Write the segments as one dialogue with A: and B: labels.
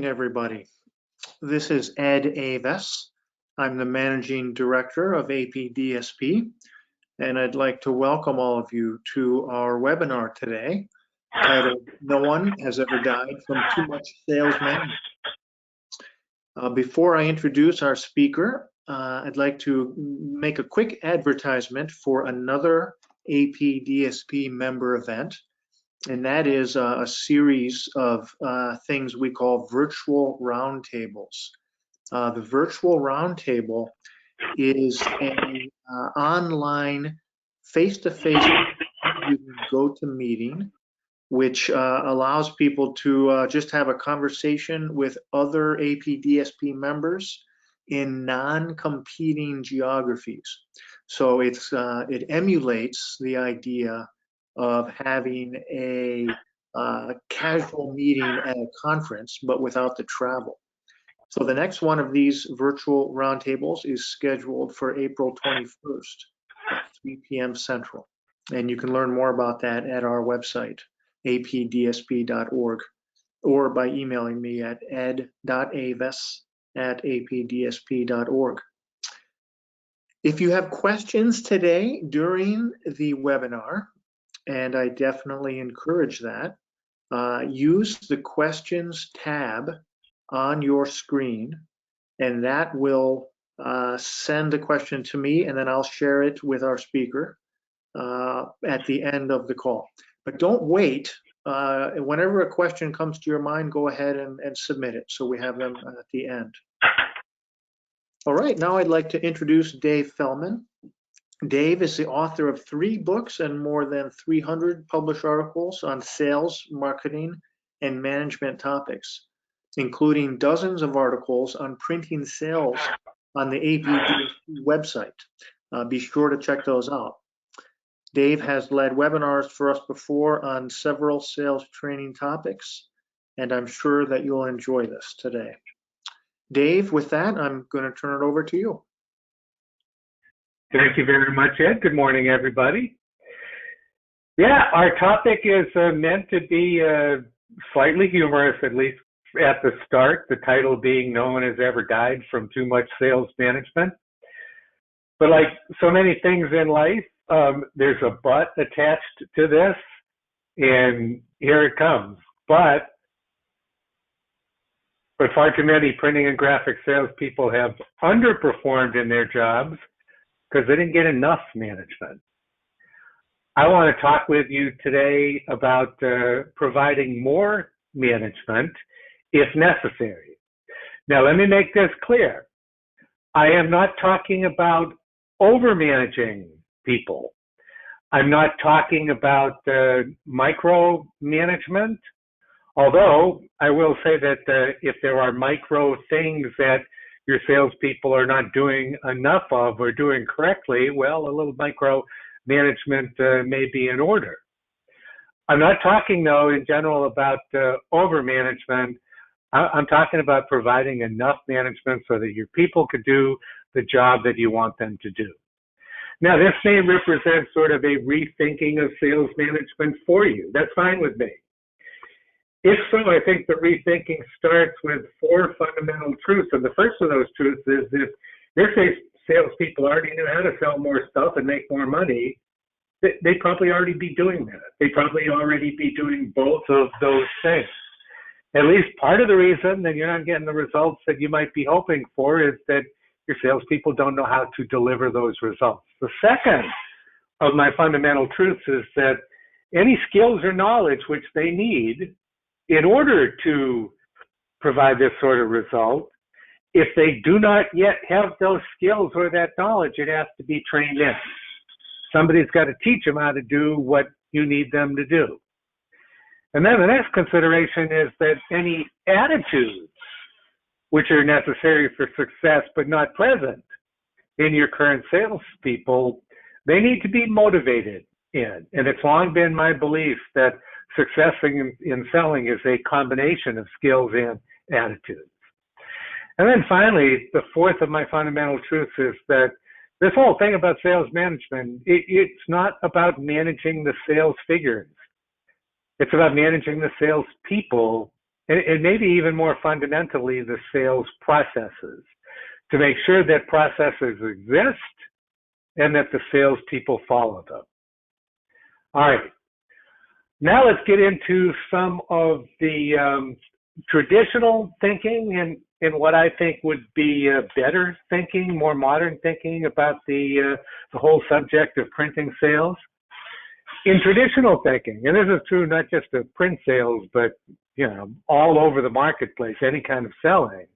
A: Everybody. This is Ed Aves. I'm the Managing Director of APDSP, and I'd like to welcome all of you to our webinar today titled No One Has Ever Died from Too Much Sales Management. Before I introduce our speaker, I'd like to make a quick advertisement for another APDSP member event. And that is a series of things we call virtual roundtables. The virtual roundtable is an online face-to-face go-to-meeting, which allows people to just have a conversation with other APDSP members in non-competing geographies. So it emulates the idea of having a casual meeting at a conference, but without the travel. So the next one of these virtual roundtables is scheduled for April 21st at 3 p.m. Central. And you can learn more about that at our website, apdsp.org, or by emailing me at ed.aves@apdsp.org. If you have questions today during the webinar, and I definitely encourage that, use the questions tab on your screen, and that will send the question to me, and then I'll share it with our speaker at the end of the call. But don't wait. Whenever a question comes to your mind, go ahead and submit it so we have them at the end. All right, now I'd like to introduce Dave Fellman. Dave is the author of 3 books and more than 300 published articles on sales, marketing, and management topics, including dozens of articles on printing sales on the APDSP website. Be sure to check those out. Dave has led webinars for us before on several sales training topics, and I'm sure that you'll enjoy this today. Dave, with that, I'm going to turn it over to you.
B: Thank you very much, Ed. Good morning, everybody. Yeah, our topic is meant to be slightly humorous, at least at the start, the title being No One Has Ever Died from Too Much Sales Management. But like so many things in life, there's a but attached to this, and here it comes. But far too many printing and graphic salespeople have underperformed in their jobs because they didn't get enough management. I want to talk with you today about providing more management if necessary. Now, let me make this clear. I am not talking about over-managing people. I'm not talking about micromanagement, although I will say that if there are micro things that your salespeople are not doing enough of or doing correctly, well, a little micro management may be in order. I'm not talking, though, in general about over-management. I'm talking about providing enough management so that your people could do the job that you want them to do. Now, this may represent sort of a rethinking of sales management for you. That's fine with me. If so, I think the rethinking starts with 4 fundamental truths. And the first of those truths is if your salespeople already knew how to sell more stuff and make more money, they'd probably already be doing that. They'd probably already be doing both of those things. At least part of the reason that you're not getting the results that you might be hoping for is that your salespeople don't know how to deliver those results. The second of my fundamental truths is that any skills or knowledge which they need in order to provide this sort of result, if they do not yet have those skills or that knowledge, it has to be trained in. Somebody's got to teach them how to do what you need them to do. And then the next consideration is that any attitudes which are necessary for success but not present in your current salespeople, they need to be motivated in. And it's long been my belief that success in selling is a combination of skills and attitudes. And then finally, the fourth of my fundamental truths is that this whole thing about sales management, it's not about managing the sales figures. It's about managing the sales people and maybe even more fundamentally, the sales processes, to make sure that processes exist and that the salespeople follow them. All right. Now let's get into some of the traditional thinking and what I think would be better thinking, more modern thinking about the whole subject of printing sales. In traditional thinking, and this is true not just of print sales, but all over the marketplace, any kind of selling,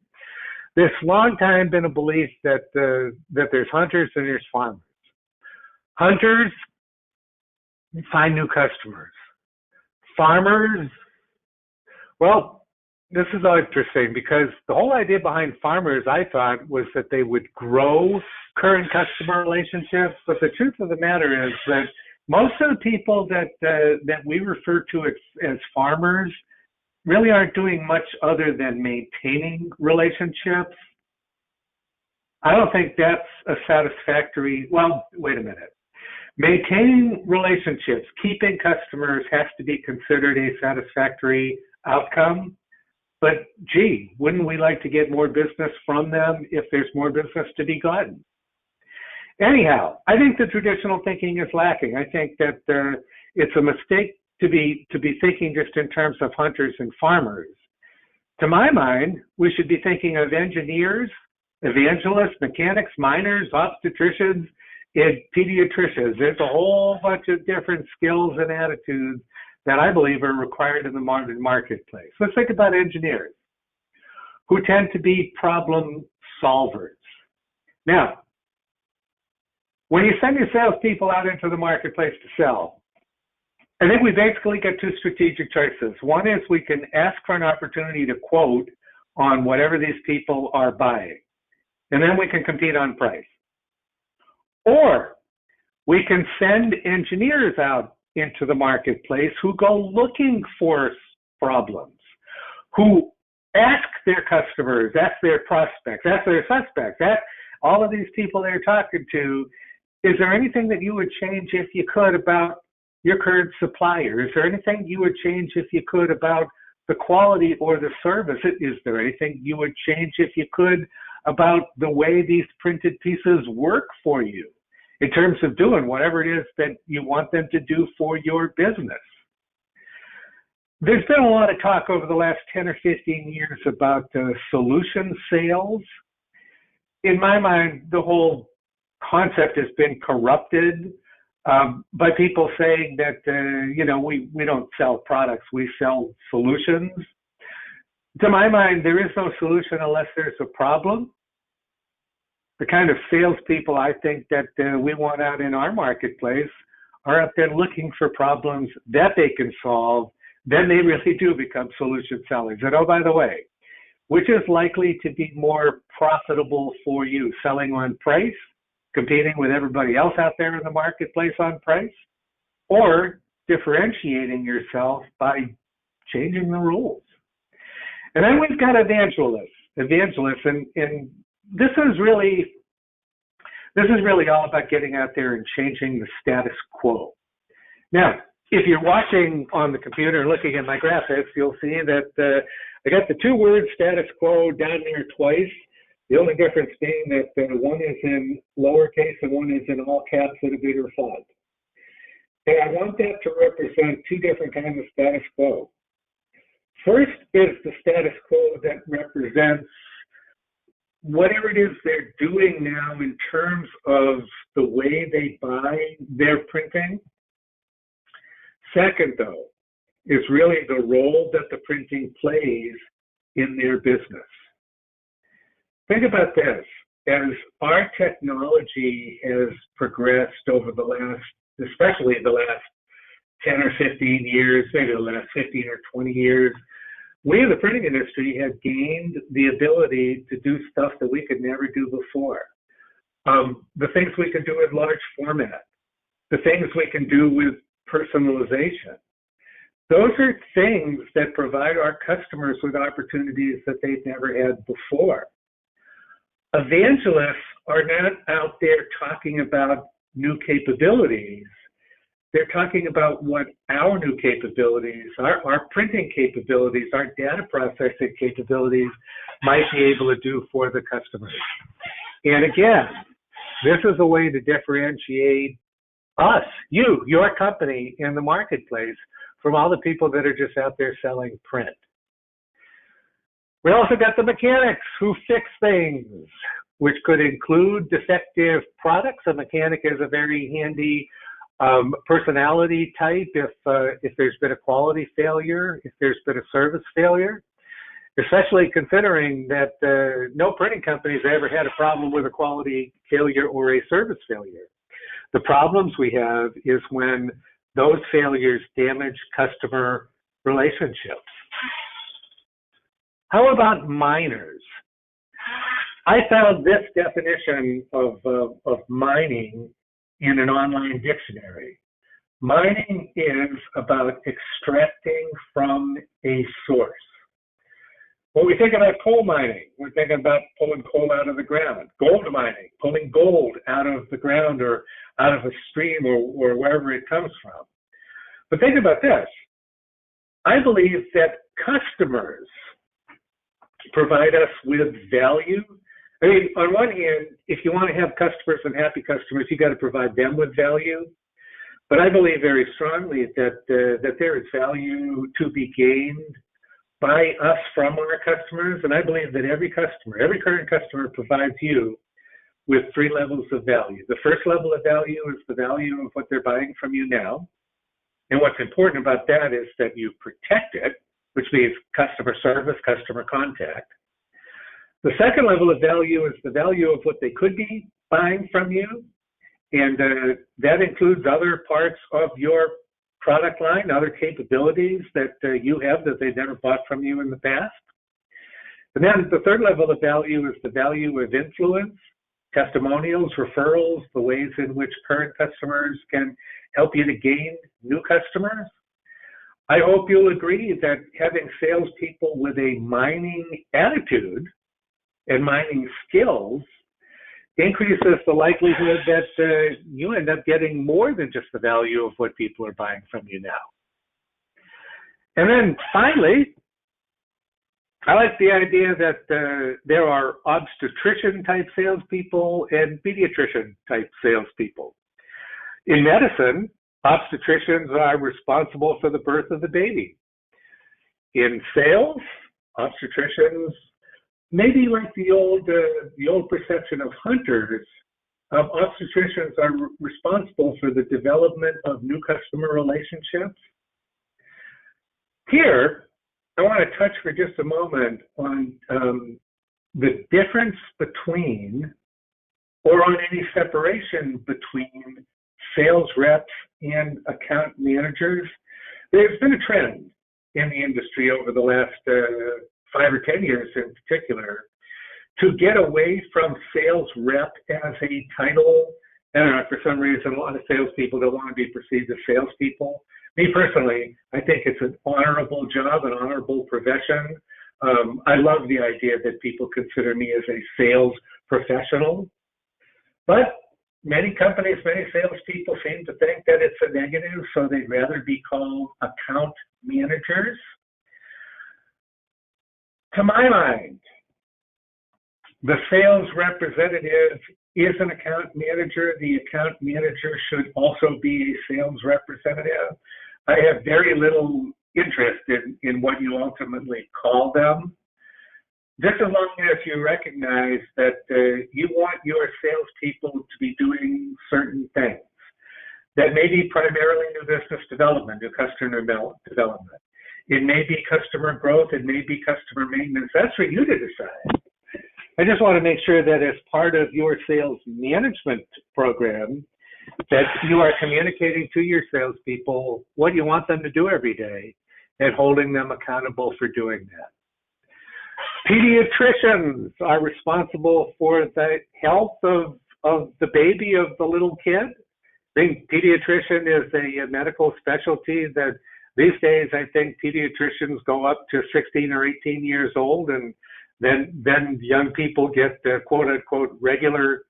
B: there's long time been a belief that there's hunters and there's farmers. Hunters find new customers. Farmers, well, this is all interesting because the whole idea behind farmers, I thought, was that they would grow current customer relationships. But the truth of the matter is that most of the people that we refer to as farmers really aren't doing much other than maintaining relationships. I don't think that's a satisfactory, well, wait a minute. Maintaining relationships, keeping customers has to be considered a satisfactory outcome. But gee, wouldn't we like to get more business from them if there's more business to be gotten? Anyhow, I think the traditional thinking is lacking. I think that it's a mistake to be thinking just in terms of hunters and farmers. To my mind, we should be thinking of engineers, evangelists, mechanics, miners, obstetricians, and pediatricians. There's a whole bunch of different skills and attitudes that I believe are required in the modern marketplace. Let's think about engineers, who tend to be problem solvers. Now, when you send your salespeople out into the marketplace to sell, I think we basically get two strategic choices. One is we can ask for an opportunity to quote on whatever these people are buying, and then we can compete on price. Or we can send engineers out into the marketplace who go looking for problems, who ask their customers, ask their prospects, ask their suspects, ask all of these people they're talking to, is there anything that you would change if you could about your current supplier? Is there anything you would change if you could about the quality or the service? Is there anything you would change if you could about the way these printed pieces work for you in terms of doing whatever it is that you want them to do for your business? There's been a lot of talk over the last 10 or 15 years about solution sales. In my mind, the whole concept has been corrupted by people saying that, we don't sell products, we sell solutions. To my mind, there is no solution unless there's a problem. The kind of salespeople I think that we want out in our marketplace are up there looking for problems that they can solve. Then they really do become solution sellers. And oh, by the way, which is likely to be more profitable for you, selling on price, competing with everybody else out there in the marketplace on price, or differentiating yourself by changing the rules? And then we've got evangelists, and this is really all about getting out there and changing the status quo. Now, if you're watching on the computer and looking at my graphics, you'll see that I got the two words status quo down there twice. The only difference being that one is in lowercase and one is in all caps at a bigger font. And I want that to represent two different kinds of status quo. First is the status quo that represents whatever it is they're doing now in terms of the way they buy their printing. Second, though, is really the role that the printing plays in their business. Think about this. As our technology has progressed over the last, especially the last 10 or 15 years, maybe the last 15 or 20 years, we in the printing industry have gained the ability to do stuff that we could never do before. The things we can do in large format, the things we can do with personalization. Those are things that provide our customers with opportunities that they've never had before. Evangelists are not out there talking about new capabilities. they're talking about what our new capabilities, our printing capabilities, our data processing capabilities might be able to do for the customers. And again, this is a way to differentiate us, your company in the marketplace from all the people that are just out there selling print. We also got the mechanics who fix things, which could include defective products. A mechanic is a very handy personality type if there's been a quality failure, if there's been a service failure, especially considering that no printing companies ever had a problem with a quality failure or a service failure. The problems we have is when those failures damage customer relationships. How about miners? I found this definition of mining in an online dictionary. Mining is about extracting from a source. When we think about coal mining, we're thinking about pulling coal out of the ground. Gold mining, pulling gold out of the ground or out of a stream or wherever it comes from. But think about this. I believe that customers provide us with value. I mean, on one hand, if you want to have customers and happy customers, you got to provide them with value. But I believe very strongly that there is value to be gained by us from our customers, and I believe that every current customer provides you with 3 levels of value. The first level of value is the value of what they're buying from you now. And what's important about that is that you protect it, which means customer service, customer contact. The second level of value is the value of what they could be buying from you. And that includes other parts of your product line, other capabilities that you have that they've never bought from you in the past. And then the third level of value is the value of influence, testimonials, referrals, the ways in which current customers can help you to gain new customers. I hope you'll agree that having salespeople with a mining attitude and mining skills increases the likelihood that you end up getting more than just the value of what people are buying from you now. And then finally, I like the idea that there are obstetrician-type salespeople and pediatrician-type salespeople. In medicine, obstetricians are responsible for the birth of the baby. In sales, obstetricians, maybe like the old perception of hunters, obstetricians are responsible for the development of new customer relationships. Here, I want to touch for just a moment on the difference between, or on any separation between, sales reps and account managers. There's been a trend in the industry over the last 5 or 10 years in particular, to get away from sales rep as a title. I don't know, for some reason, a lot of salespeople don't want to be perceived as salespeople. Me personally, I think it's an honorable job, an honorable profession. I love the idea that people consider me as a sales professional. But many companies, many salespeople seem to think that it's a negative, so they'd rather be called account managers. To my mind, the sales representative is an account manager. The account manager should also be a sales representative. I have very little interest in what you ultimately call them, just as long as you recognize that you want your salespeople to be doing certain things that may be primarily new business development, new customer development. It may be customer growth. It may be customer maintenance. That's for you to decide. I just want to make sure that as part of your sales management program, that you are communicating to your salespeople what you want them to do every day and holding them accountable for doing that. Pediatricians are responsible for the health of the baby, of the little kid. I think pediatrician is a medical specialty that these days, I think pediatricians go up to 16 or 18 years old, and then young people get quote unquote regular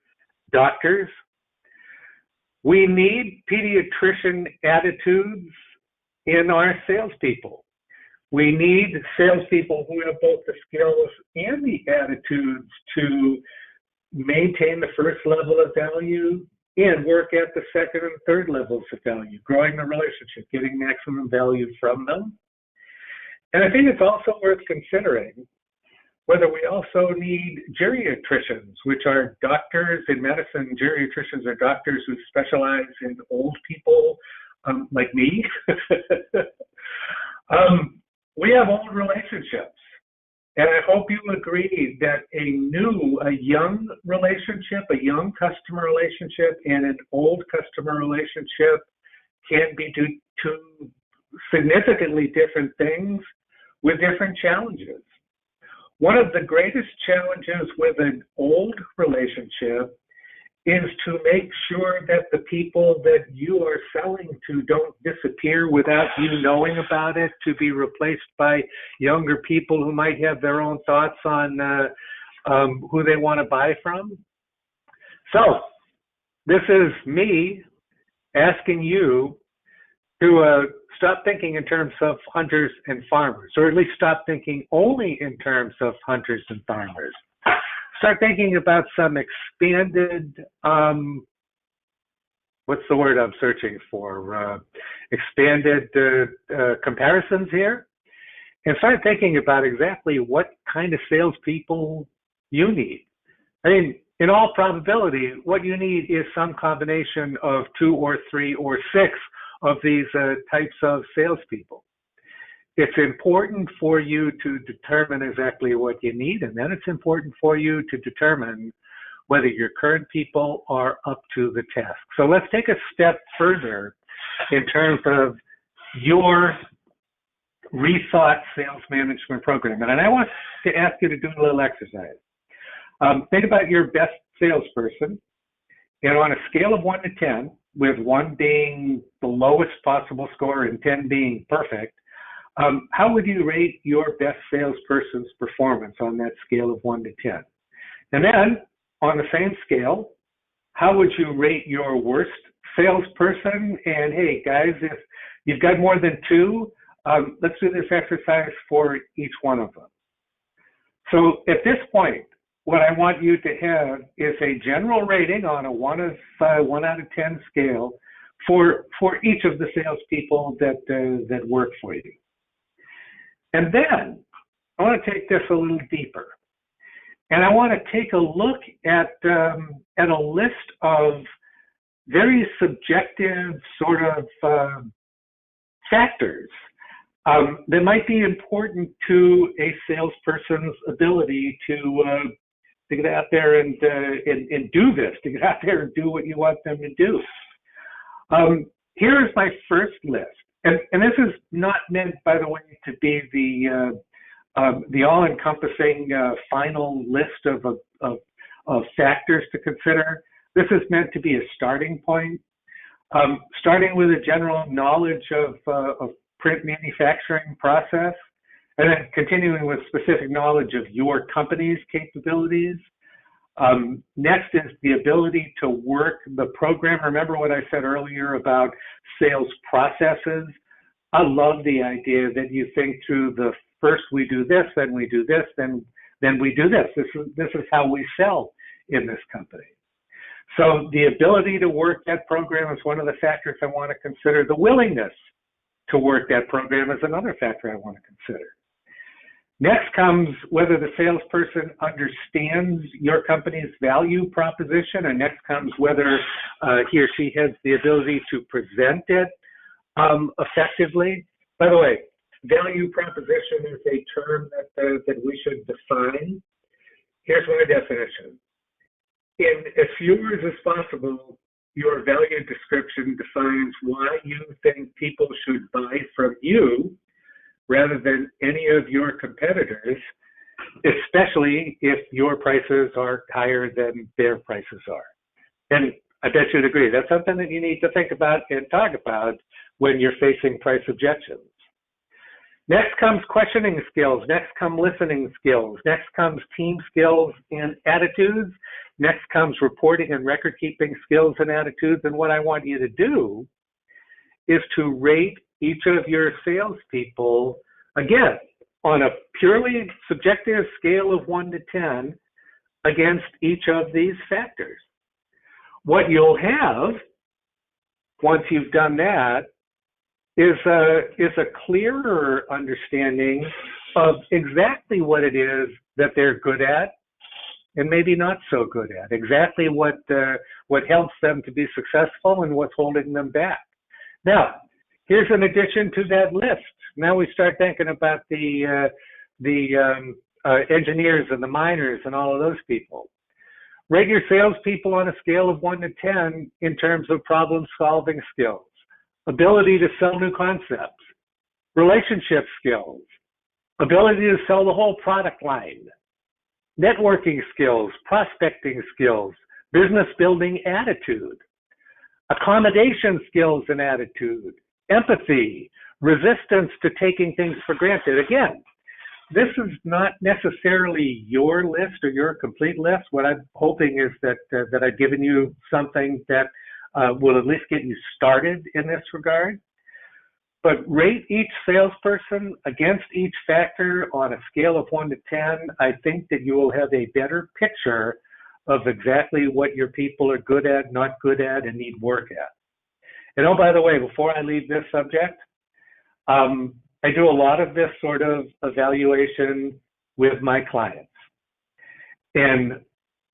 B: doctors. We need pediatrician attitudes in our salespeople. We need salespeople who have both the skills and the attitudes to maintain the first level of value and work at the second and third levels of value, growing the relationship, getting maximum value from them. And I think it's also worth considering whether we also need geriatricians, which are doctors in medicine. Geriatricians are doctors who specialize in old people like me. We have old relationships. And I hope you agree that a young relationship, a young customer relationship, and an old customer relationship can be two significantly different things with different challenges. One of the greatest challenges with an old relationship is to make sure that the people that you are selling to don't disappear without you knowing about it, to be replaced by younger people who might have their own thoughts on who they want to buy from. So this is me asking you to stop thinking in terms of hunters and farmers, or at least stop thinking only in terms of hunters and farmers. Start thinking about some expanded, what's the word I'm searching for? Expanded comparisons here. And start thinking about exactly what kind of salespeople you need. I mean, in all probability, what you need is some combination of 2 or 3 or 6 of these types of salespeople. It's important for you to determine exactly what you need, and then it's important for you to determine whether your current people are up to the task. So let's take a step further in terms of your rethought sales management program. And I want to ask you to do a little exercise. Think about your best salesperson, and on a scale of 1 to 10, with 1 being the lowest possible score and 10 being perfect, how would you rate your best salesperson's performance on that scale of 1 to 10? And then, on the same scale, how would you rate your worst salesperson? And hey, guys, if you've got more than 2, let's do this exercise for each one of them. So at this point, what I want you to have is a general rating on a 1 out of 10 scale for each of the salespeople that work for you. And then I want to take this a little deeper, and I want to take a look at a list of very subjective sort of factors that might be important to a salesperson's ability to get out there and do this, to get out there and do what you want them to do. Here is my first list. And this is not meant, by the way, to be the all-encompassing final list of factors to consider. This is meant to be a starting point, starting with a general knowledge of print manufacturing process, and then continuing with specific knowledge of your company's capabilities. Next is the ability to work the program. Remember what I said earlier about sales processes? I love the idea that you think through the first we do this, then we do this, then we do this. This is how we sell in this company. So the ability to work that program is one of the factors I want to consider. The willingness to work that program is another factor I want to consider. Next comes whether the salesperson understands your company's value proposition, and next comes whether he or she has the ability to present it effectively. By the way, value proposition is a term that we should define. Here's my definition. In as few words as possible, your value description defines why you think people should buy from you rather than any of your competitors, especially if your prices are higher than their prices are. And I bet you'd agree, that's something that you need to think about and talk about when you're facing price objections. Next comes questioning skills. Next come listening skills. Next comes team skills and attitudes. Next comes reporting and record keeping skills and attitudes. And what I want you to do is to rate each of your salespeople, again, on a purely subjective scale of 1 to 10 against each of these factors. What you'll have, once you've done that, is a clearer understanding of exactly what it is that they're good at and maybe not so good at, exactly what helps them to be successful and what's holding them back. Now, here's an addition to that list. Now we start thinking about the engineers and the miners and all of those people. Rate your salespeople on a scale of 1 to 10 in terms of problem-solving skills, ability to sell new concepts, relationship skills, ability to sell the whole product line, networking skills, prospecting skills, business building attitude, accommodation skills and attitude, empathy, resistance to taking things for granted. Again, this is not necessarily your list or your complete list. What I'm hoping is that I've given you something that will at least get you started in this regard. But rate each salesperson against each factor on a scale of 1 to 10. I think that you will have a better picture of exactly what your people are good at, not good at, and need work at. And oh, by the way, before I leave this subject, I do a lot of this sort of evaluation with my clients. And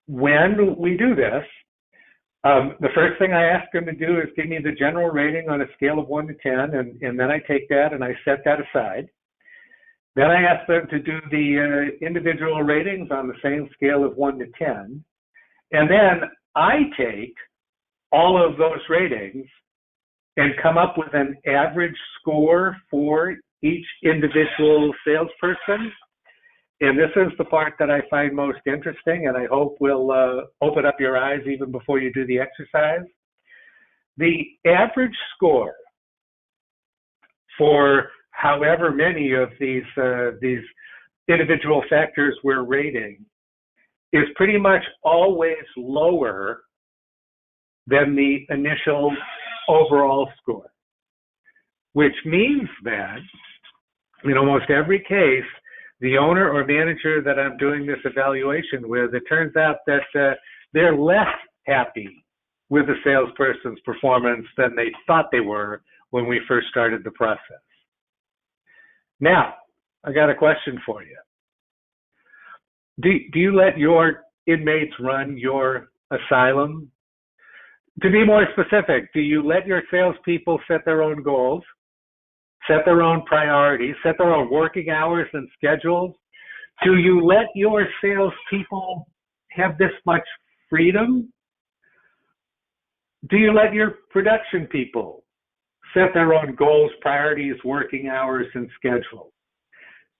B: when we do this, the first thing I ask them to do is give me the general rating on a scale of 1 to 10, and then I take that and I set that aside. Then I ask them to do the individual ratings on the same scale of 1 to 10. And then I take all of those ratings and come up with an average score for each individual salesperson. And this is the part that I find most interesting, and I hope will open up your eyes even before you do the exercise. The average score for however many of these individual factors we're rating is pretty much always lower than the initial overall score, which means that in almost every case, the owner or manager that I'm doing this evaluation with, it turns out that they're less happy with the salesperson's performance than they thought they were when we first started the process. Now, I got a question for you. Do you let your inmates run your asylum? To be more specific, do you let your salespeople set their own goals, set their own priorities, set their own working hours and schedules? Do you let your salespeople have this much freedom? Do you let your production people set their own goals, priorities, working hours, and schedules?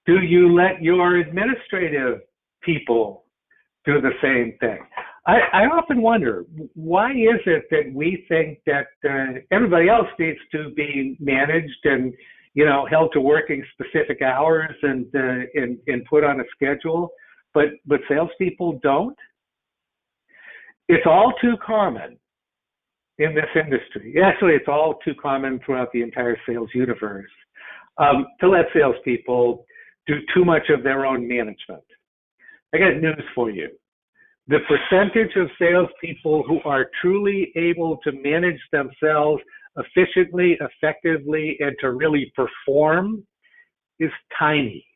B: Do you let your administrative people do the same thing? I often wonder, why is it that we think that everybody else needs to be managed and, you know, held to working specific hours and put on a schedule, but salespeople don't? It's all too common in this industry. Actually, it's all too common throughout the entire sales universe to let salespeople do too much of their own management. I got news for you. The percentage of salespeople who are truly able to manage themselves efficiently, effectively, and to really perform is tiny.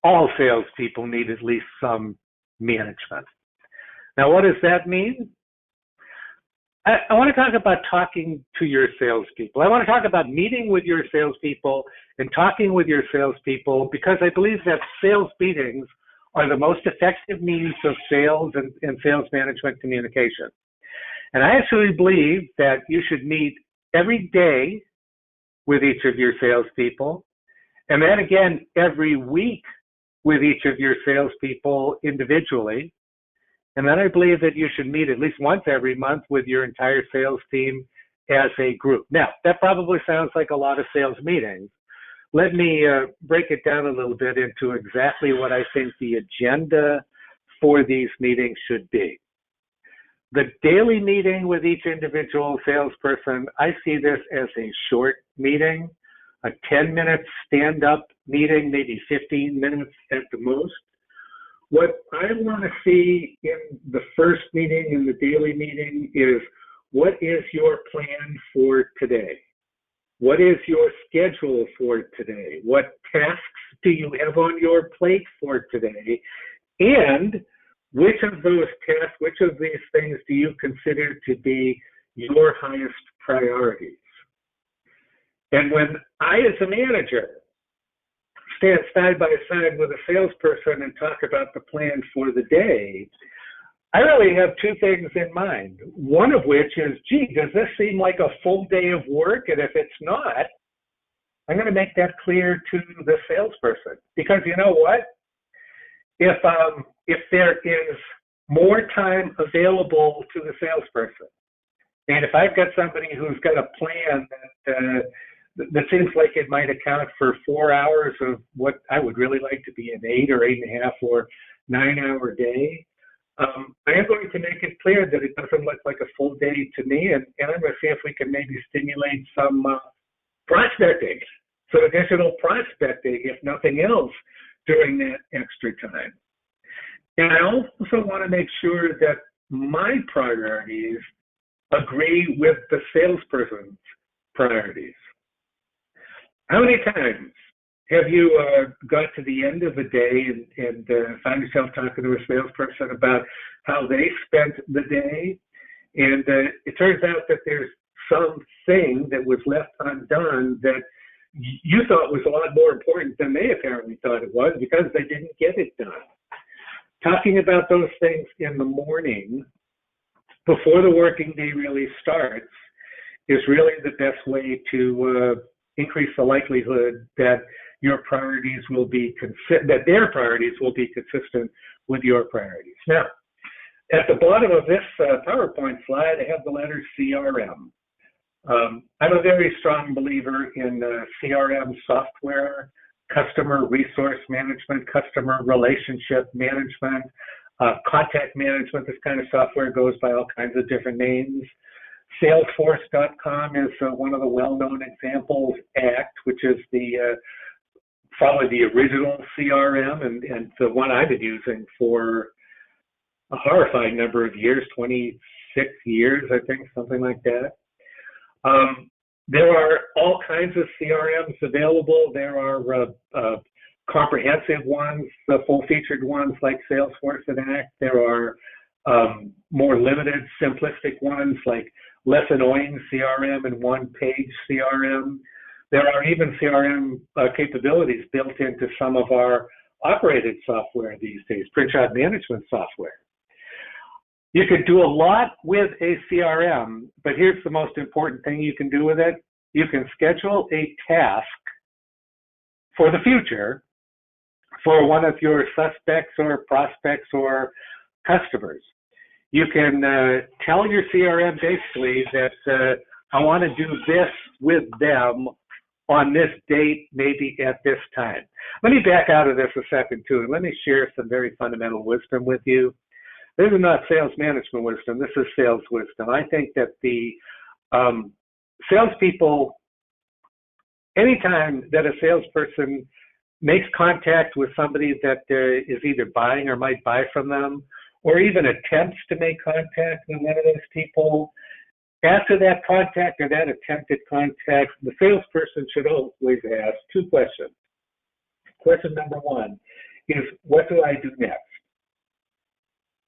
B: All salespeople need at least some management. Now, what does that mean? I want to talk about talking to your salespeople. I want to talk about meeting with your salespeople and talking with your salespeople, because I believe that sales meetings are the most effective means of sales and sales management communication. And I actually believe that you should meet every day with each of your salespeople, and then again every week with each of your salespeople individually. And then I believe that you should meet at least once every month with your entire sales team as a group. Now, that probably sounds like a lot of sales meetings, let me break it down a little bit into exactly what I think the agenda for these meetings should be. The daily meeting with each individual salesperson, I see this as a short meeting, a 10-minute stand-up meeting, maybe 15 minutes at the most. What I want to see in the first meeting, in the daily meeting, is what is your plan for today? What is your schedule for today? What tasks do you have on your plate for today? And which of those tasks, which of these things do you consider to be your highest priorities? And when I, as a manager, stand side by side with a salesperson and talk about the plan for the day, I really have two things in mind. One of which is, gee, does this seem like a full day of work? And if it's not, I'm going to make that clear to the salesperson. Because you know what? If there is more time available to the salesperson, and if I've got somebody who's got a plan that seems like it might account for 4 hours of what I would really like to be an 8 or 8.5 or 9-hour day, I am going to make it clear that it doesn't look like a full day to me, and I'm going to see if we can maybe stimulate some prospecting, some additional prospecting, if nothing else, during that extra time. And I also want to make sure that my priorities agree with the salesperson's priorities. How many times have you got to the end of a day and found yourself talking to a salesperson about how they spent the day, and it turns out that there's something that was left undone that you thought was a lot more important than they apparently thought it was because they didn't get it done. Talking about those things in the morning before the working day really starts is really the best way to increase the likelihood that your priorities will be that their priorities will be consistent with your priorities. Now, at the bottom of this PowerPoint slide, I have the letter CRM. I'm a very strong believer in CRM software, customer resource management, customer relationship management, contact management. This kind of software goes by all kinds of different names. Salesforce.com is one of the well-known examples. ACT, which is probably the original CRM and the one I've been using for a horrifying number of years, 26 years, I think, something like that. There are all kinds of CRMs available. There are comprehensive ones, the full-featured ones like Salesforce and ACT. There are more limited, simplistic ones like less annoying CRM and one-page CRM. There are even CRM capabilities built into some of our operated software these days, print shop management software. You could do a lot with a CRM, but here's the most important thing you can do with it. You can schedule a task for the future for one of your suspects or prospects or customers. You can tell your CRM basically that I want to do this with them on this date, maybe at this time. Let me back out of this a second too, and let me share some very fundamental wisdom with you. This is not sales management wisdom, this is sales wisdom. I think that the salespeople, anytime that a salesperson makes contact with somebody that is either buying or might buy from them, or even attempts to make contact with one of those people, after that contact or that attempted contact, the salesperson should always ask two questions. Question number one is, what do I do next?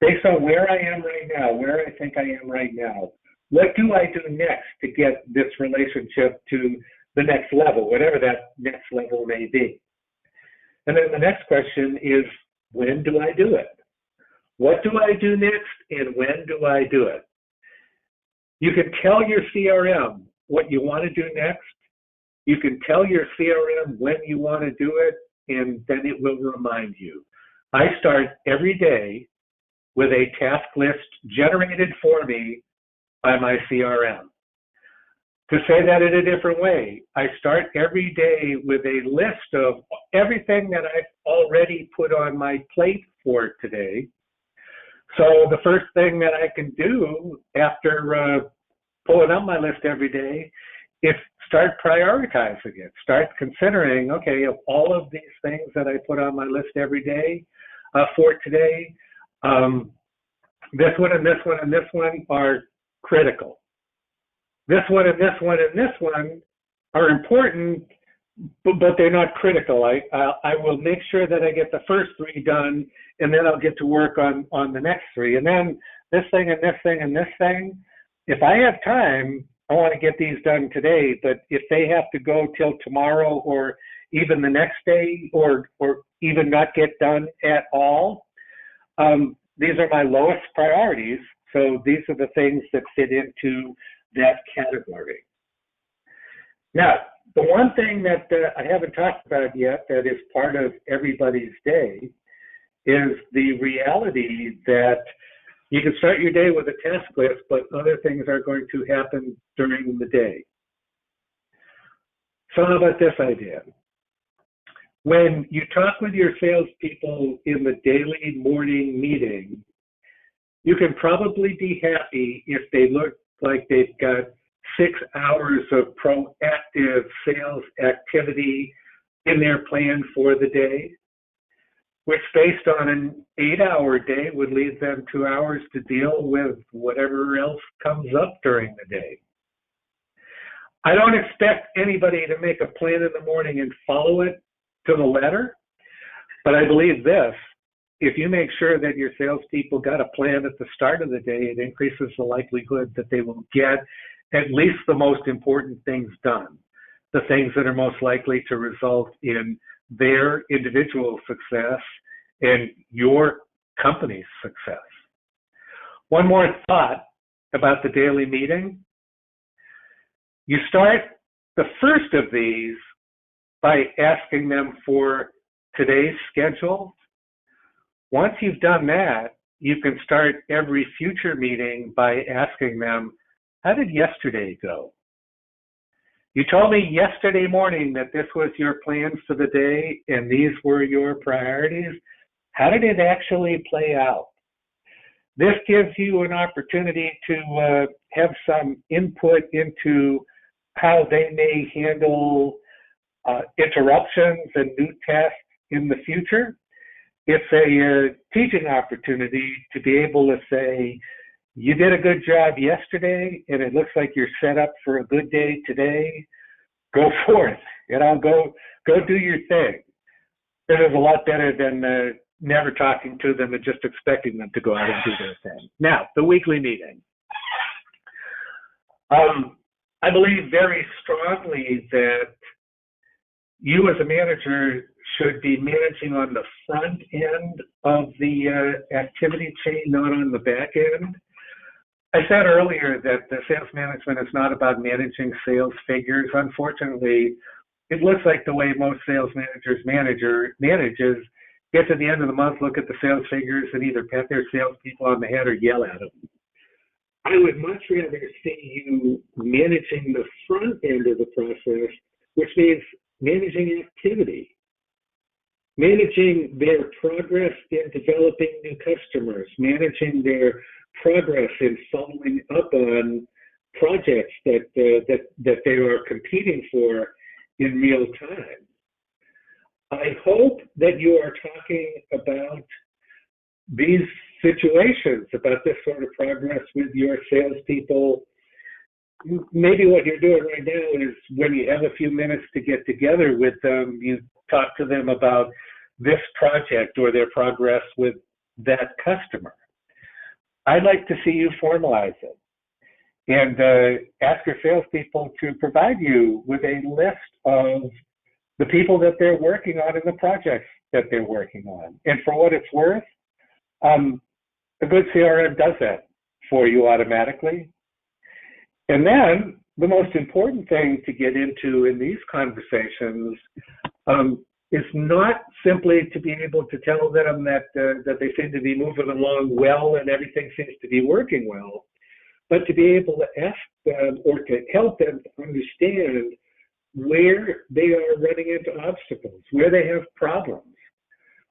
B: Based on where I am right now, where I think I am right now, what do I do next to get this relationship to the next level, whatever that next level may be? And then the next question is, when do I do it? What do I do next and when do I do it? You can tell your CRM what you want to do next. You can tell your CRM when you want to do it, and then it will remind you. I start every day with a task list generated for me by my CRM. To say that in a different way, I start every day with a list of everything that I've already put on my plate for today. So the first thing that I can do after pulling up my list every day is start prioritizing it. Start considering, okay, of all of these things that I put on my list every day for today, this one and this one and this one are critical. This one and this one and this one are important, but they're not critical. I will make sure that I get the first three done, and then I'll get to work on the next three. And then this thing and this thing and this thing, if I have time, I want to get these done today. But if they have to go till tomorrow or even the next day or even not get done at all, these are my lowest priorities. So these are the things that fit into that category. Now, the one thing that I haven't talked about yet that is part of everybody's day is the reality that you can start your day with a task list, but other things are going to happen during the day. So how about this idea? When you talk with your salespeople in the daily morning meeting, you can probably be happy if they look like they've got 6 hours of proactive sales activity in their plan for the day, which based on an 8-hour day would leave them 2 hours to deal with whatever else comes up during the day. I don't expect anybody to make a plan in the morning and follow it to the letter, but I believe this: if you make sure that your salespeople got a plan at the start of the day, it increases the likelihood that they will get at least the most important things done, the things that are most likely to result in their individual success and your company's success. One more thought about the daily meeting. You start the first of these by asking them for today's schedule. Once you've done that, you can start every future meeting by asking them, how did yesterday go? You told me yesterday morning that this was your plans for the day and these were your priorities. How did it actually play out? This gives you an opportunity to have some input into how they may handle interruptions and new tasks in the future. It's a teaching opportunity to be able to say, you did a good job yesterday, and it looks like you're set up for a good day today. Go forth, go do your thing. It is a lot better than never talking to them and just expecting them to go out and do their thing. Now, the weekly meeting. I believe very strongly that you as a manager should be managing on the front end of the activity chain, not on the back end. I said earlier that the sales management is not about managing sales figures. Unfortunately, it looks like the way most sales managers manages get to the end of the month, look at the sales figures, and either pat their salespeople on the head or yell at them. I would much rather see you managing the front end of the process, which means managing activity, managing their progress in developing new customers, managing their progress in following up on projects that they are competing for in real time. I hope that you are talking about these situations, about this sort of progress with your salespeople. Maybe what you're doing right now is when you have a few minutes to get together with them, you talk to them about this project or their progress with that customer. I'd like to see you formalize it and ask your salespeople to provide you with a list of the people that they're working on and the projects that they're working on. And for what it's worth, a good CRM does that for you automatically. And then the most important thing to get into in these conversations is not simply to be able to tell them that they seem to be moving along well and everything seems to be working well, but to be able to ask them or to help them to understand where they are running into obstacles, where they have problems,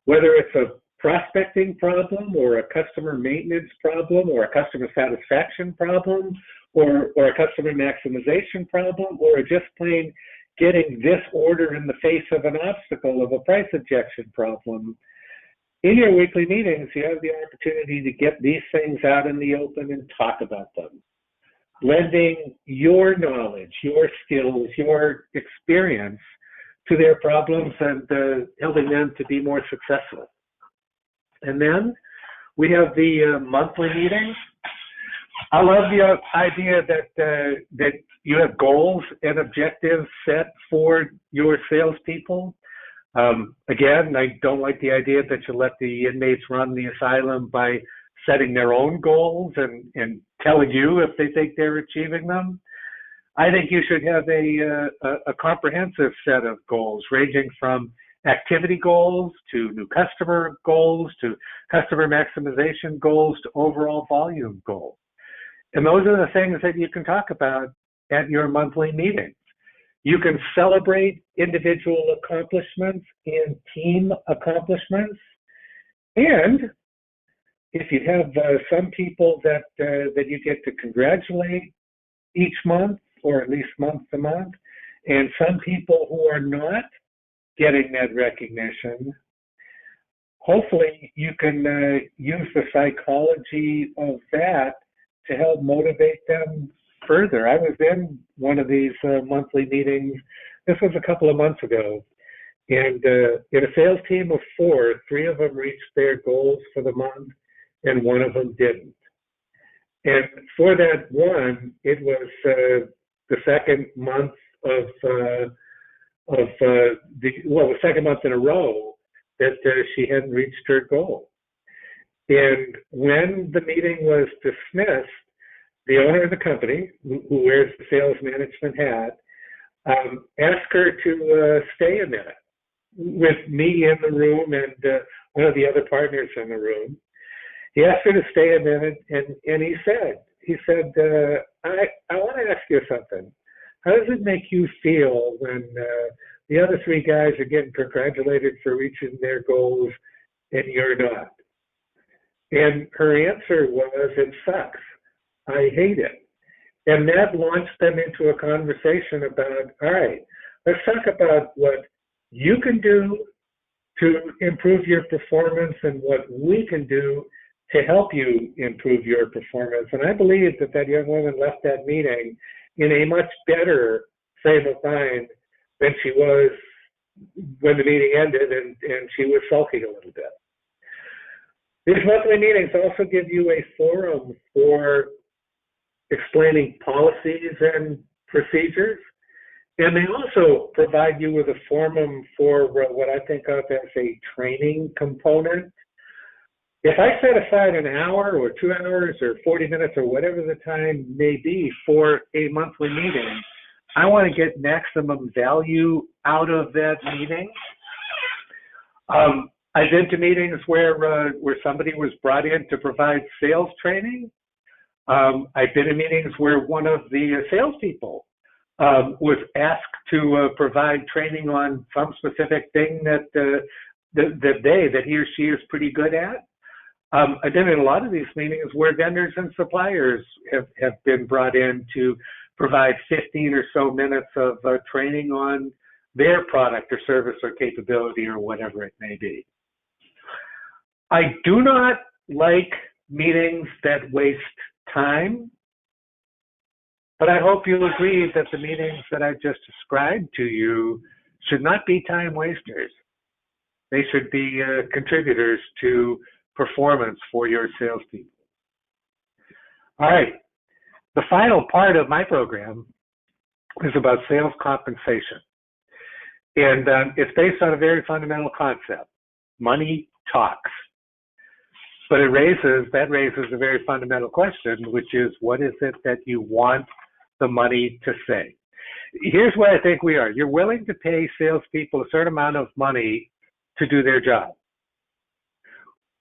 B: whether it's a prospecting problem or a customer maintenance problem or a customer satisfaction problem or a customer maximization problem or just plain getting this order in the face of an obstacle of a price objection problem. In your weekly meetings, you have the opportunity to get these things out in the open and talk about them, lending your knowledge, your skills, your experience to their problems and helping them to be more successful. And then we have the monthly meetings. I love the idea that you have goals and objectives set for your salespeople. Again, I don't like the idea that you let the inmates run the asylum by setting their own goals and telling you if they think they're achieving them. I think you should have a comprehensive set of goals ranging from activity goals to new customer goals to customer maximization goals to overall volume goals. And those are the things that you can talk about at your monthly meetings. You can celebrate individual accomplishments and team accomplishments. And if you have some people that you get to congratulate each month, or at least month to month, and some people who are not getting that recognition, hopefully you can use the psychology of that to help motivate them further. I was in one of these monthly meetings. This was a couple of months ago. And in a sales team of 4, 3 of them reached their goals for the month, and 1 of them didn't. And for that one, it was the second month the second month in a row that she hadn't reached her goal. And when the meeting was dismissed, the owner of the company, who wears the sales management hat, asked her to stay a minute with me in the room and one of the other partners in the room. He asked her to stay a minute, and he said, I want to ask you something. How does it make you feel when the other 3 guys are getting congratulated for reaching their goals and you're not? And her answer was, it sucks. I hate it. And that launched them into a conversation about, all right, let's talk about what you can do to improve your performance and what we can do to help you improve your performance. And I believe that young woman left that meeting in a much better frame of mind than she was when the meeting ended and she was sulking a little bit. These monthly meetings also give you a forum for explaining policies and procedures. And they also provide you with a forum for what I think of as a training component. If I set aside an hour or 2 hours or 40 minutes or whatever the time may be for a monthly meeting, I want to get maximum value out of that meeting. I've been to meetings where somebody was brought in to provide sales training. I've been in meetings where one of the salespeople was asked to provide training on some specific thing that he or she is pretty good at. I've been in a lot of these meetings where vendors and suppliers have been brought in to provide 15 or so minutes of training on their product or service or capability or whatever it may be. I do not like meetings that waste time, but I hope you'll agree that the meetings that I just described to you should not be time wasters. They should be contributors to performance for your salespeople. All right, the final part of my program is about sales compensation. And it's based on a very fundamental concept. Money talks. But that raises a very fundamental question, which is, what is it that you want the money to say? Here's where I think we are. You're willing to pay salespeople a certain amount of money to do their job.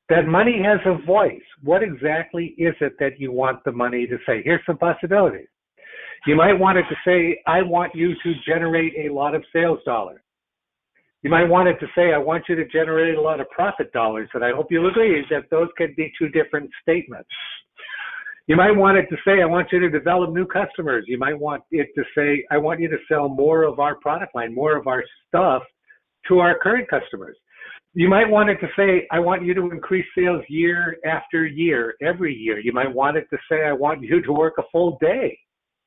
B: that money has a voice. What exactly is it that you want the money to say? Here's some possibilities. You might want it to say, I want you to generate a lot of sales dollars. You might want it to say, I want you to generate a lot of profit dollars. And I hope you'll agree that those can be two different statements. You might want it to say, I want you to develop new customers. You might want it to say, I want you to sell more of our product line, more of our stuff to our current customers. You might want it to say, I want you to increase sales year after year, every year. You might want it to say, I want you to work a full day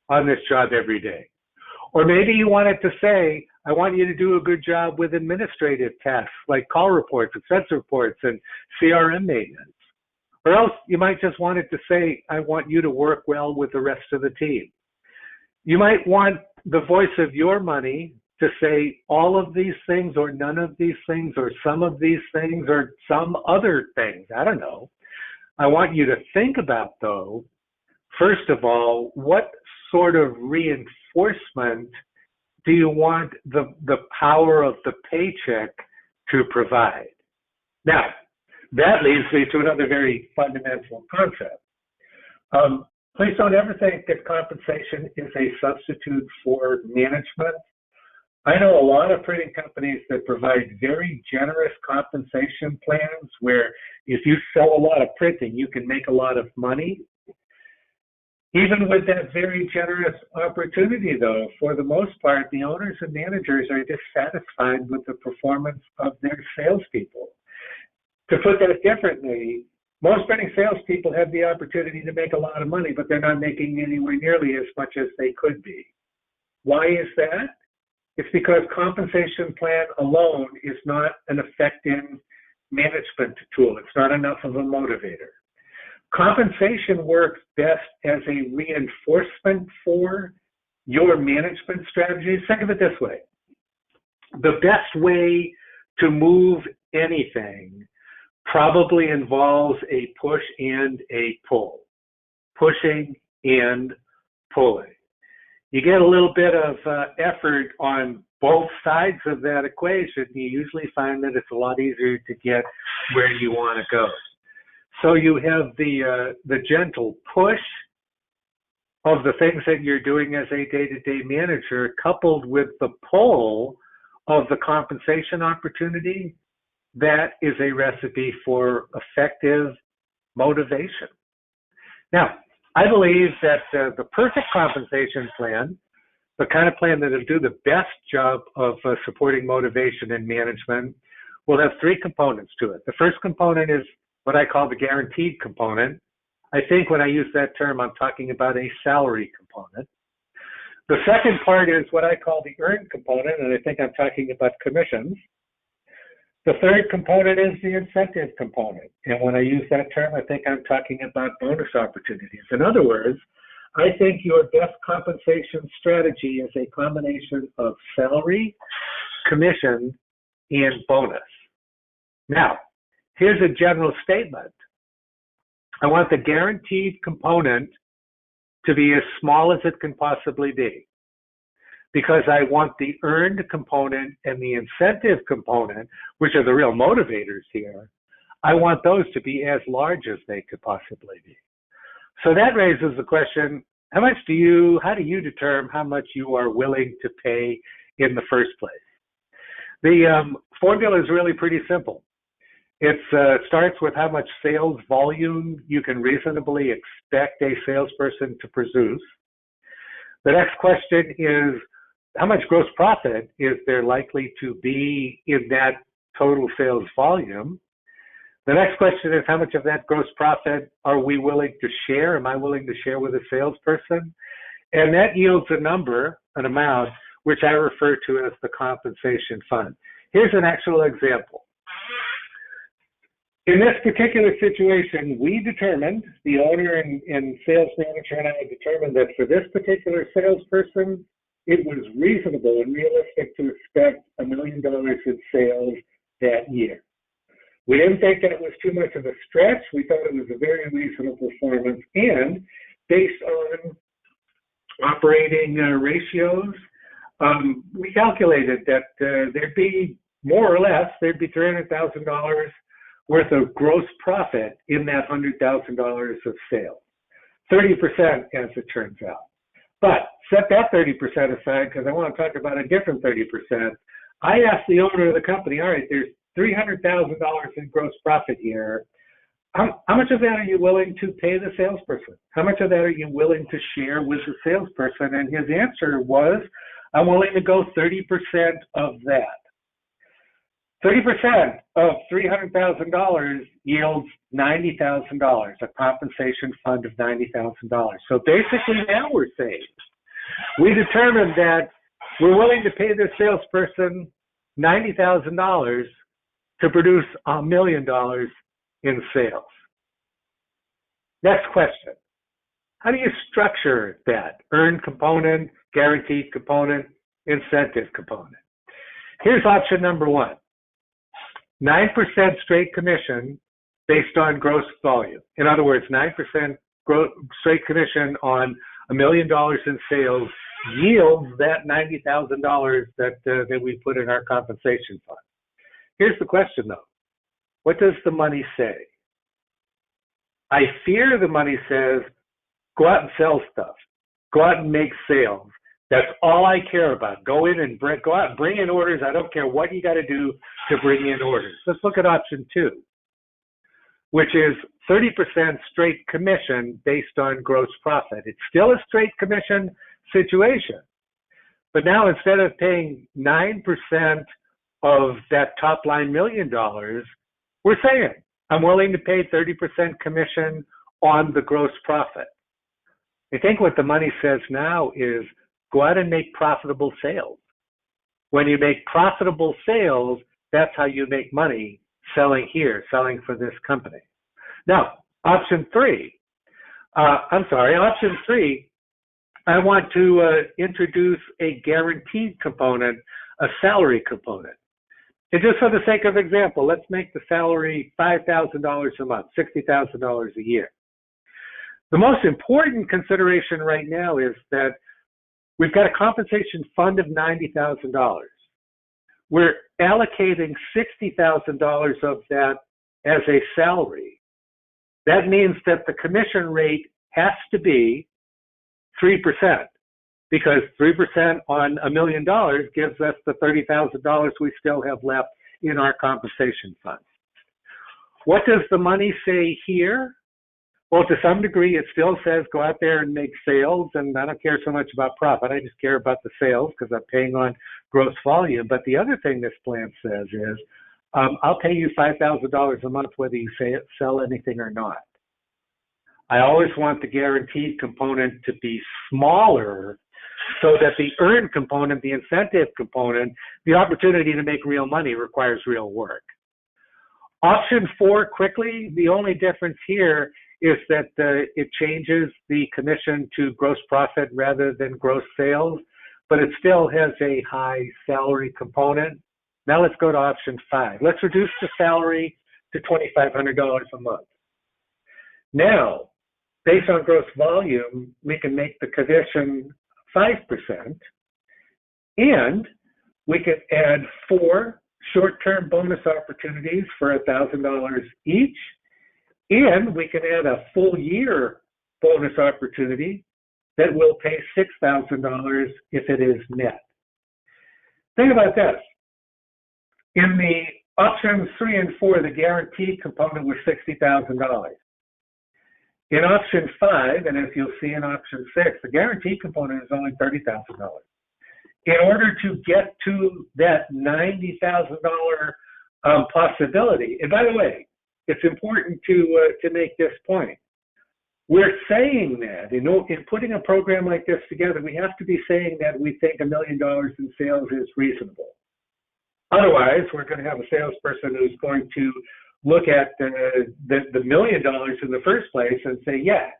B: on this job every day. Or maybe you want it to say, I want you to do a good job with administrative tasks like call reports, expense reports, and CRM maintenance. Or else you might just want it to say, I want you to work well with the rest of the team. You might want the voice of your money to say all of these things or none of these things or some of these things or some other things. I don't know. I want you to think about, though, first of all, what sort of reinforcement do you want the power of the paycheck to provide? Now, that leads me to another very fundamental concept. Please don't ever think that compensation is a substitute for management. I know a lot of printing companies that provide very generous compensation plans where if you sell a lot of printing, you can make a lot of money. Even with that very generous opportunity, though, for the most part, the owners and managers are dissatisfied with the performance of their salespeople. To put that differently, most printing salespeople have the opportunity to make a lot of money, but they're not making anywhere nearly as much as they could be. Why is that? It's because compensation plan alone is not an effective management tool. It's not enough of a motivator. Compensation works best as a reinforcement for your management strategies. Think of it this way. The best way to move anything probably involves a push and a pull. Pushing and pulling. You get a little bit of effort on both sides of that equation. You usually find that it's a lot easier to get where you want to go. So you have the gentle push of the things that you're doing as a day-to-day manager, coupled with the pull of the compensation opportunity. That is a recipe for effective motivation. Now, I believe that the perfect compensation plan, the kind of plan that will do the best job of supporting motivation and management, will have three components to it. The first component is what I call the guaranteed component. I think when I use that term, I'm talking about a salary component. The second part is what I call the earned component, and I think I'm talking about commissions. The third component is the incentive component. And when I use that term, I think I'm talking about bonus opportunities. In other words, I think your best compensation strategy is a combination of salary, commission, and bonus. Now, here's a general statement. I want the guaranteed component to be as small as it can possibly be, because I want the earned component and the incentive component, which are the real motivators here, I want those to be as large as they could possibly be. So that raises the question, how do you determine how much you are willing to pay in the first place? The formula is really pretty simple. It starts with how much sales volume you can reasonably expect a salesperson to produce. The next question is, how much gross profit is there likely to be in that total sales volume? The next question is, how much of that gross profit are we willing to share? Am I willing to share with a salesperson? And that yields a number, an amount, which I refer to as the compensation fund. Here's an actual example. In this particular situation, we determined, the owner and sales manager and I determined that for this particular salesperson, it was reasonable and realistic to expect $1 million in sales that year. We didn't think that was too much of a stretch. We thought it was a very reasonable performance. And based on operating ratios, we calculated that there'd be more or less, there'd be $300,000 worth of gross profit in that $100,000 of sales. 30%, as it turns out. But set that 30% aside because I want to talk about a different 30%. I asked the owner of the company, all right, there's $300,000 in gross profit here. How much of that are you willing to pay the salesperson? How much of that are you willing to share with the salesperson? And his answer was, I'm willing to go 30% of that. 30% of $300,000 yields $90,000, a compensation fund of $90,000. So basically now we're saying, we determined that we're willing to pay this salesperson $90,000 to produce $1 million in sales. Next question. How do you structure that? Earned component, guaranteed component, incentive component. Here's option number one. 9% straight commission based on gross volume. In other words, 9% straight commission on $1 million in sales yields that $90,000 that we put in our compensation fund. Here's the question though. What does the money say? I fear the money says, go out and sell stuff. Go out and make sales. That's all I care about. Go in and go out and bring in orders. I don't care what you got to do to bring in orders. Let's look at option two, which is 30% straight commission based on gross profit. It's still a straight commission situation. But now instead of paying 9% of that top line $1 million, we're saying, I'm willing to pay 30% commission on the gross profit. I think what the money says now is go out and make profitable sales. When you make profitable sales, that's how you make money selling here, selling for this company. Now, option three, I want to introduce a guaranteed component, a salary component. And just for the sake of example, let's make the salary $5,000 a month, $60,000 a year. The most important consideration right now is that we've got a compensation fund of $90,000. We're allocating $60,000 of that as a salary. That means that the commission rate has to be 3%, because 3% on $1 million gives us the $30,000 we still have left in our compensation fund. What does the money say here? Well, to some degree, it still says go out there and make sales, and I don't care so much about profit. I just care about the sales because I'm paying on gross volume. But the other thing this plan says is I'll pay you $5,000 a month whether you sell anything or not. I always want the guaranteed component to be smaller so that the earned component, the incentive component, the opportunity to make real money requires real work. Option four, quickly, the only difference here is that it changes the commission to gross profit rather than gross sales, but it still has a high salary component. Now let's go to option five. Let's reduce the salary to $2,500 a month. Now, based on gross volume, we can make the commission 5%, and we can add 4 short-term bonus opportunities for $1,000 each, and we can add a full year bonus opportunity that will pay $6,000 if it is net. Think about this. In the options 3 and 4, the guaranteed component was $60,000. In option 5, and as you'll see in option 6, the guaranteed component is only $30,000. In order to get to that $90,000 possibility, and by the way, it's important to make this point. We're saying that in putting a program like this together, we have to be saying that we think $1 million in sales is reasonable. Otherwise, we're going to have a salesperson who's going to look at the $1 million in the first place and say, yeah,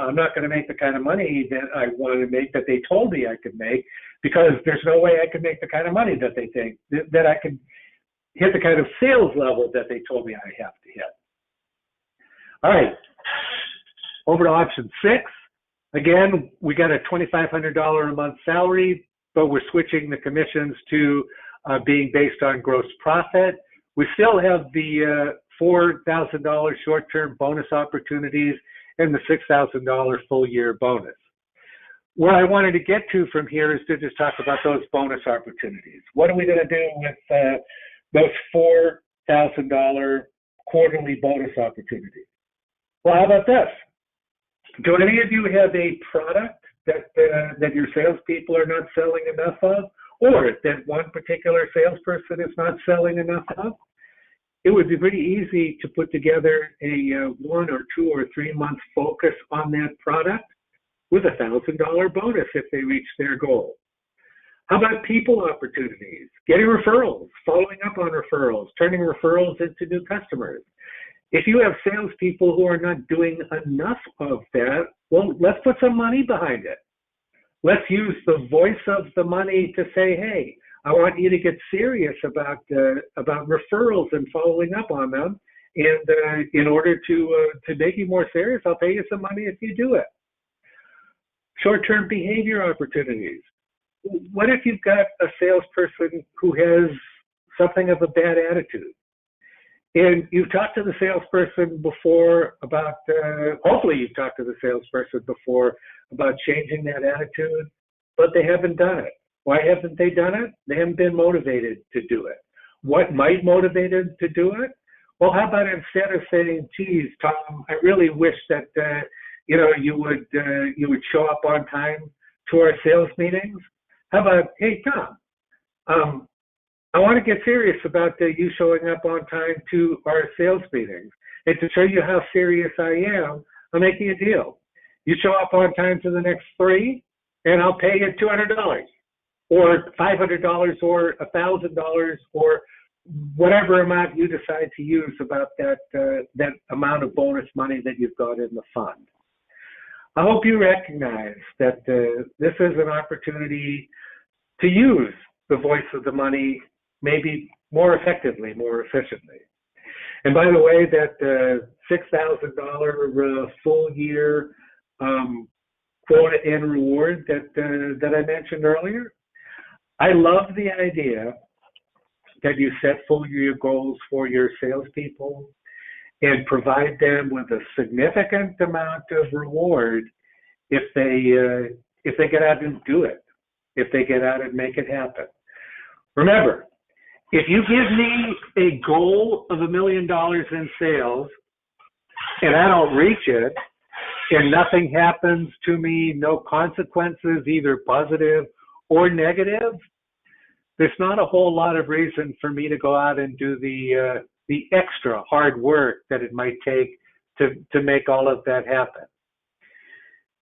B: I'm not going to make the kind of money that I wanted to make, that they told me I could make, because there's no way I could make the kind of money that they think, that I could hit the kind of sales level that they told me I have to hit. All right, over to option 6. Again, we got a $2,500 a month salary, but we're switching the commissions to being based on gross profit. We still have the $4,000 short-term bonus opportunities and the $6,000 full-year bonus. What I wanted to get to from here is to just talk about those bonus opportunities. What are we going to do with those $4,000 quarterly bonus opportunities? Well, how about this? Do any of you have a product that your salespeople are not selling enough of, or that one particular salesperson is not selling enough of? It would be pretty easy to put together a 1 or 2 or 3 month focus on that product with a $1,000 bonus if they reach their goal. How about people opportunities, getting referrals, following up on referrals, turning referrals into new customers? If you have salespeople who are not doing enough of that, well, let's put some money behind it. Let's use the voice of the money to say, hey, I want you to get serious about referrals and following up on them. And in order to make you more serious, I'll pay you some money if you do it. Short-term behavior opportunities. What if you've got a salesperson who has something of a bad attitude? And you've talked to the salesperson before about, hopefully you've talked to the salesperson before about changing that attitude, but they haven't done it. Why haven't they done it? They haven't been motivated to do it. What might motivate them to do it? Well, how about instead of saying, geez, Tom, I really wish that, you would show up on time to our sales meetings. How about, hey, Tom, I want to get serious about you showing up on time to our sales meetings. And to show you how serious I am, I'm making a deal. You show up on time to the next 3, and I'll pay you $200 or $500 or $1,000 or whatever amount you decide to use about that amount of bonus money that you've got in the fund. I hope you recognize that this is an opportunity to use the voice of the money maybe more effectively, more efficiently. And by the way, that $6,000 full year quota and reward that I mentioned earlier, I love the idea that you set full year goals for your salespeople and provide them with a significant amount of reward if they get out and do it, if they get out and make it happen. Remember, if you give me a goal of $1 million in sales and I don't reach it and nothing happens to me, no consequences, either positive or negative, there's not a whole lot of reason for me to go out and do the extra hard work that it might take to make all of that happen.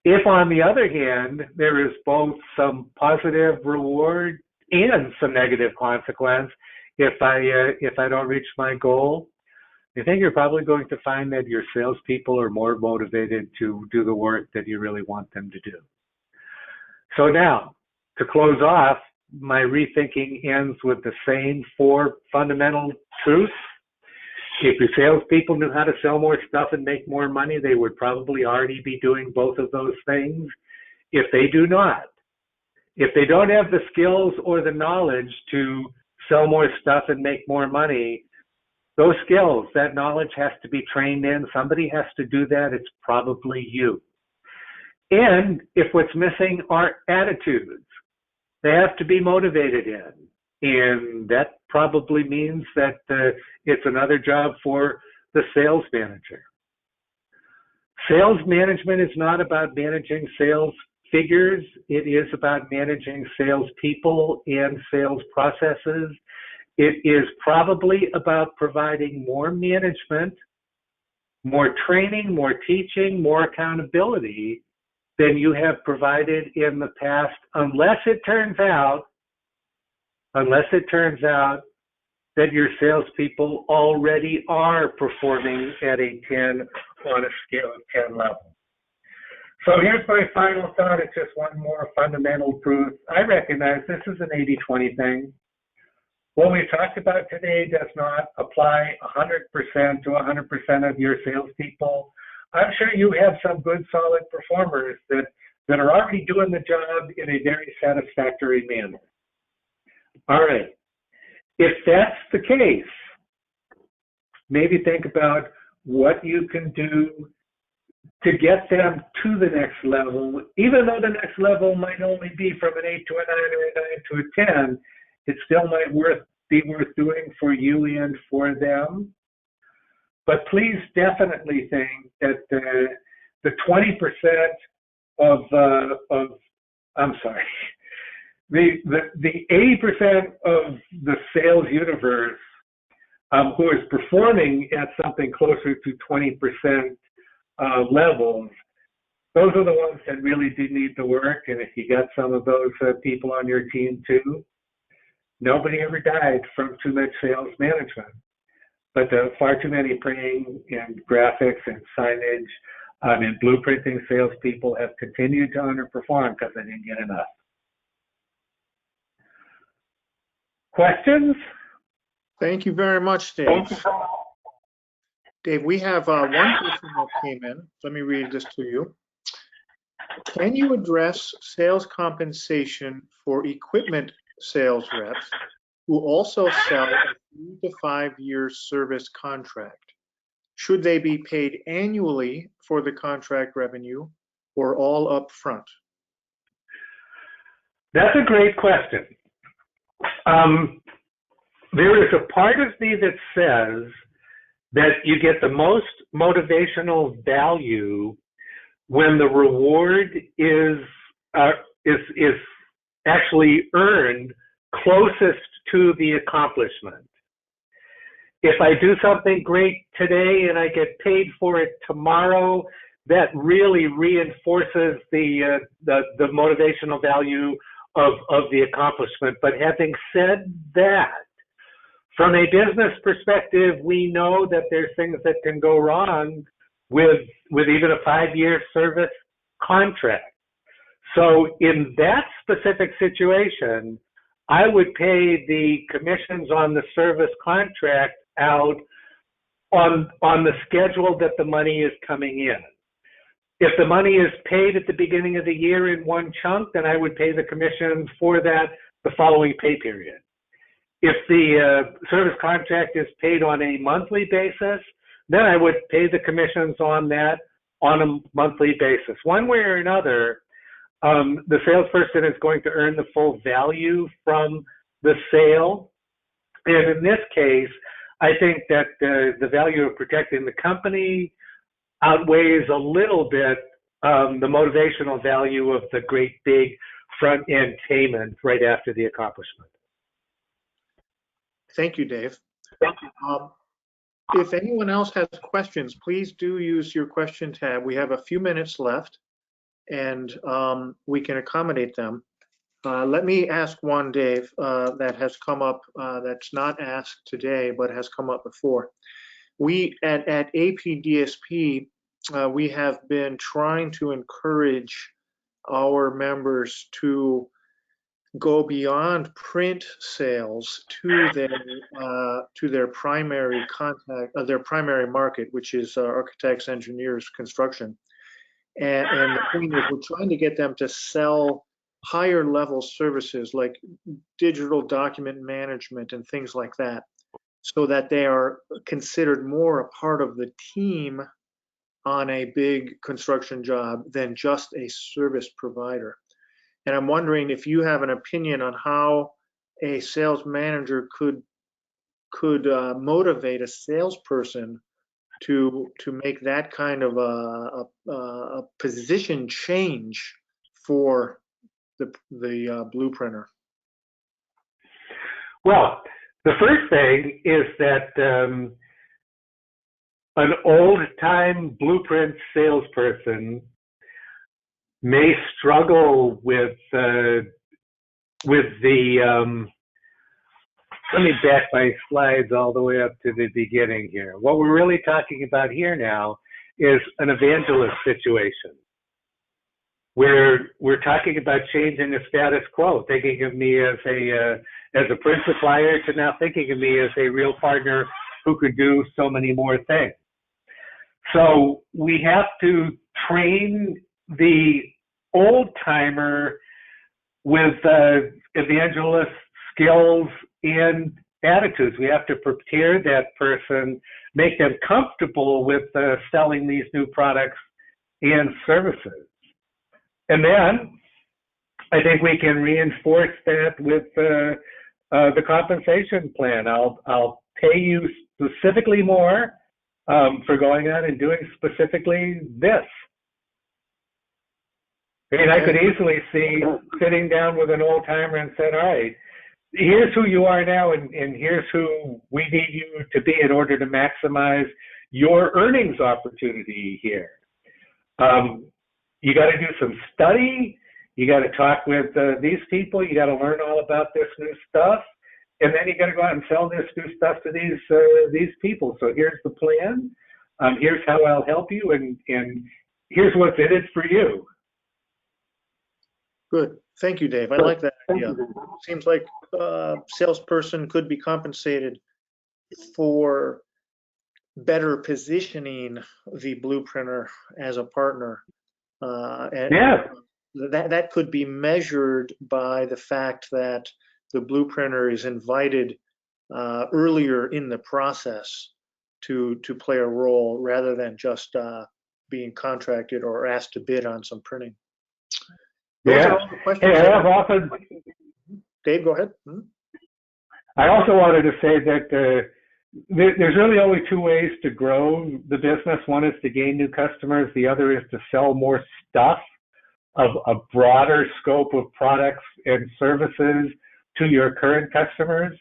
B: If, on the other hand, there is both some positive reward and some negative consequence, if I don't reach my goal, I think you're probably going to find that your salespeople are more motivated to do the work that you really want them to do. So now, to close off, my rethinking ends with the same 4 fundamental truths. If your salespeople knew how to sell more stuff and make more money, they would probably already be doing both of those things. If they do not, if they don't have the skills or the knowledge to sell more stuff and make more money, those skills, that knowledge has to be trained in. Somebody has to do that. It's probably you. And if what's missing are attitudes, they have to be motivated in. And that probably means that it's another job for the sales manager. Sales management is not about managing sales figures. It is about managing sales people and sales processes. It is probably about providing more management, more training, more teaching, more accountability than you have provided in the past, unless it turns out that your salespeople already are performing at a 10 on a scale of 10 level. So here's my final thought. It's just one more fundamental truth. I recognize this is an 80-20 thing. What we've talked about today does not apply 100% to 100% of your salespeople. I'm sure you have some good, solid performers that are already doing the job in a very satisfactory manner. All right. If that's the case, maybe think about what you can do to get them to the next level. Even though the next level might only be from an 8 to a 9 or a 9 to a 10, it still might be worth doing for you and for them. But please definitely think that the 20% the 80% of the sales universe who is performing at something closer to 20% levels, those are the ones that really do need the work. And if you got some of those people on your team too, nobody ever died from too much sales management. But far too many praying and graphics and signage and blueprinting salespeople have continued to underperform because they didn't get enough. Questions?
A: Thank you very much, Dave. Dave, we have one question that came in. Let me read this to you. Can you address sales compensation for equipment sales reps who also sell a 3 to 5 year service contract? Should they be paid annually for the contract revenue or all up front?
B: That's a great question. There is a part of me that says that you get the most motivational value when the reward is actually earned closest to the accomplishment. If I do something great today and I get paid for it tomorrow, that really reinforces the motivational value of the accomplishment. But having said that, from a business perspective, we know that there's things that can go wrong with even a 5-year service contract. So in that specific situation, I would pay the commissions on the service contract out on the schedule that the money is coming in. If the money is paid at the beginning of the year in one chunk, then I would pay the commissions for that the following pay period. If the service contract is paid on a monthly basis, then I would pay the commissions on that on a monthly basis. One way or another, the salesperson is going to earn the full value from the sale. And in this case, I think that the value of protecting the company outweighs a little bit the motivational value of the great big front-end payment right after the accomplishment.
A: Thank you, Dave. If anyone else has questions, please do use your question tab. We have a few minutes left, and we can accommodate them. Let me ask one, Dave, that has come up, that's not asked today, but has come up before. We at APDSP, we have been trying to encourage our members to go beyond print sales to their primary contact, their primary market, which is architects, engineers, construction. And the point is, we're trying to get them to sell higher level services like digital document management and things like that, so that they are considered more a part of the team on a big construction job than just a service provider. And I'm wondering if you have an opinion on how a sales manager could motivate a salesperson to make that kind of a position change for the blueprinter.
B: Well, the first thing is that an old-time blueprint salesperson may struggle with the let me back my slides all the way up to the beginning here. What we're really talking about here now is an evangelist situation, where we're talking about changing the status quo, thinking of me as a print supplier to now thinking of me as a real partner who could do so many more things. So we have to train the old timer with evangelist skills in attitudes. We have to prepare that person, make them comfortable with selling these new products and services. And then I think we can reinforce that with the compensation plan. I'll pay you specifically more for going out and doing specifically this. I mean, I could easily see sitting down with an old timer and said, all right, here's who you are now, and here's who we need you to be in order to maximize your earnings opportunity here. You got to do some study. You got to talk with these people. You got to learn all about this new stuff, and then you got to go out and sell this new stuff to these people. So here's the plan. Here's how I'll help you, and here's what's in it for you.
A: Good. Thank you, Dave. I like that idea. Seems like a salesperson could be compensated for better positioning the blueprinter as a partner. And
B: yeah.
A: That could be measured by the fact that the blueprinter is invited earlier in the process to play a role rather than just being contracted or asked to bid on some printing. Those are all the questions.
B: Hey, I have often.
A: Dave, go ahead.
B: I also wanted to say that there's really only two ways to grow the business. One is to gain new customers. The other is to sell more stuff of a broader scope of products and services to your current customers.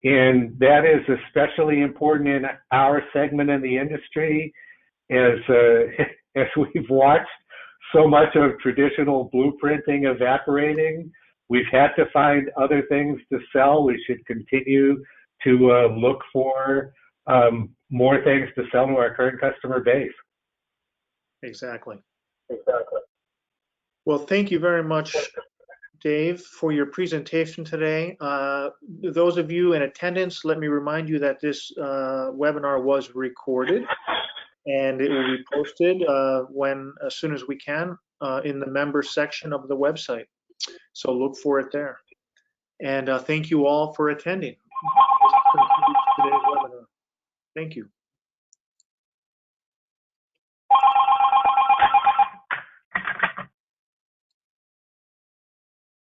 B: And that is especially important in our segment in the industry, as we've watched so much of traditional blueprinting evaporating. We've had to find other things to sell. We should continue to look for more things to sell to our current customer base.
A: Exactly. Well, thank you very much, Dave, for your presentation today. Those of you in attendance, let me remind you that this webinar was recorded, and it will be posted as soon as we can in the member section of the website. So look for it there. And thank you all for attending. This concludes today's webinar. Thank you.